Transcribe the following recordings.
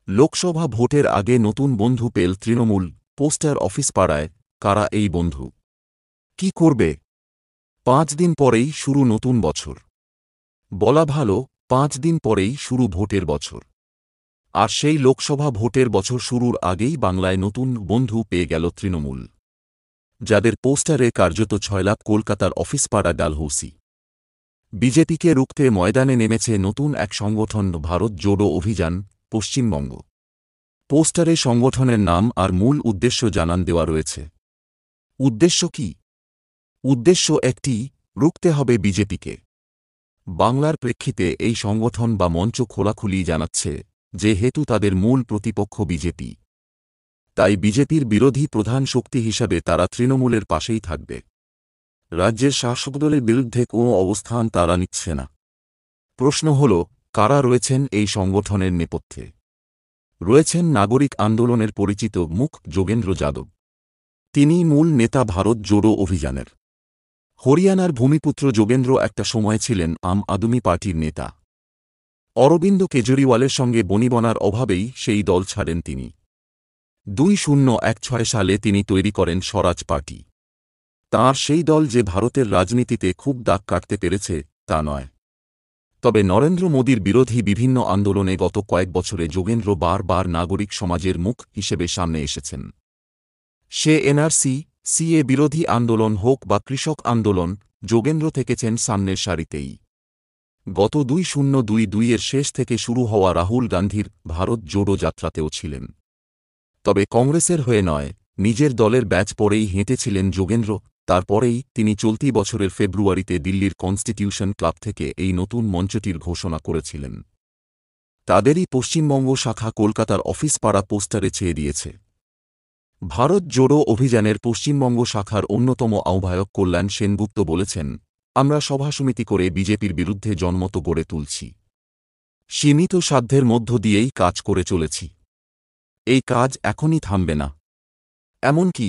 লোকসভা ভোটের আগে নতুন বন্ধু পেল তৃণমূল, পোস্টার অফিস পাড়ায়। কারা এই বন্ধু? কি করবে? ৫ দিন পরেই শুরু নতুন বছর। বলা ভালো, ৫ দিন পরেই শুরু ভোটের বছর। আর সেই লোকসভা ভোটের বছর শুরুর আগেই বাংলায় নতুন বন্ধু পেয়ে গেল তৃণমূল, যাদের পোস্টারে কার্যত ছয়লাভ কলকাতার অফিসপাড়া ডালহৌসি। বিজেপিকে রুখতে ময়দানে নেমেছে নতুন এক সংগঠন, ভারত জোড়ো অভিযান, পশ্চিমবঙ্গ। পোস্টারে সংগঠনের নাম আর মূল উদ্দেশ্য জানান দেওয়া রয়েছে। উদ্দেশ্য কি? উদ্দেশ্য একটি, রুখতে হবে বিজেপিকে। বাংলার প্রেক্ষিতে এই সংগঠন বা মঞ্চ খোলাখুলি জানাচ্ছে, যেহেতু তাদের মূল প্রতিপক্ষ বিজেপি, তাই বিজেপির বিরোধী প্রধান শক্তি হিসাবে তারা তৃণমূলের পাশেই থাকবে। রাজ্যের শাসক দলের বিরুদ্ধে কোনো অবস্থান তারা নিচ্ছে না। প্রশ্ন হল, কারা রয়েছেন এই সংগঠনের নেপথ্যে? রয়েছেন নাগরিক আন্দোলনের পরিচিত মুখ যোগেন্দ্র যাদব। তিনিই মূল নেতা ভারত জোড়ো অভিযানের। হরিয়ানার ভূমিপুত্র যোগেন্দ্র একটা সময় ছিলেন আম আদমি পার্টির নেতা। অরবিন্দ কেজরিওয়ালের সঙ্গে বনিবনার অভাবেই সেই দল ছাড়েন তিনি। 2016 সালে তিনি তৈরি করেন স্বরাজ পার্টি। তাঁর সেই দল যে ভারতের রাজনীতিতে খুব দাগ কাটতে পেরেছে তা নয়। তবে নরেন্দ্র মোদীর বিরোধী বিভিন্ন আন্দোলনে গত কয়েক বছরে যোগেন্দ্র বারবার নাগরিক সমাজের মুখ হিসেবে সামনে এসেছেন। সে এনআরসি, সিএ বিরোধী আন্দোলন হোক বা কৃষক আন্দোলন, যোগেন্দ্র থেকেছেন সামনের সারিতেই। গত 2022-এর শেষ থেকে শুরু হওয়া রাহুল গান্ধীর ভারত জোড়ো যাত্রাতেও ছিলেন। তবে কংগ্রেসের হয়ে নয়, নিজের দলের ব্যাচ পরেই হেঁটেছিলেন যোগেন্দ্র। তারপরেই তিনি চলতি বছরের ফেব্রুয়ারিতে দিল্লির কনস্টিটিউশন ক্লাব থেকে এই নতুন মঞ্চটির ঘোষণা করেছিলেন। তাদেরই পশ্চিমবঙ্গ শাখা কলকাতার অফিস পাড়া পোস্টারে ছেয়ে দিয়েছে। ভারত জোড়ো অভিযানের পশ্চিমবঙ্গ শাখার অন্যতম আহ্বায়ক কল্যাণ সেনগুপ্ত বলেছেন, আমরা সভাসমিতি করে বিজেপির বিরুদ্ধে জনমত গড়ে তুলছি। সীমিত সাধ্যের মধ্য দিয়েই কাজ করে চলেছি। এই কাজ এখনই থামবে না। এমনকি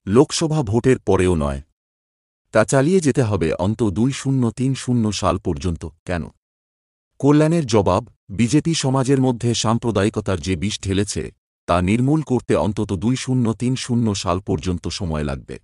লোকসভা ভোটের পরেও নয়। তা চালিয়ে যেতে হবে অন্তত 2030 সাল পর্যন্ত। কেন? কল্যাণের জবাব, বিজেপি সমাজের মধ্যে সাম্প্রদায়িকতার যে বিষ ঢেলেছে তা নির্মূল করতে অন্তত 2030 সাল পর্যন্ত সময় লাগবে।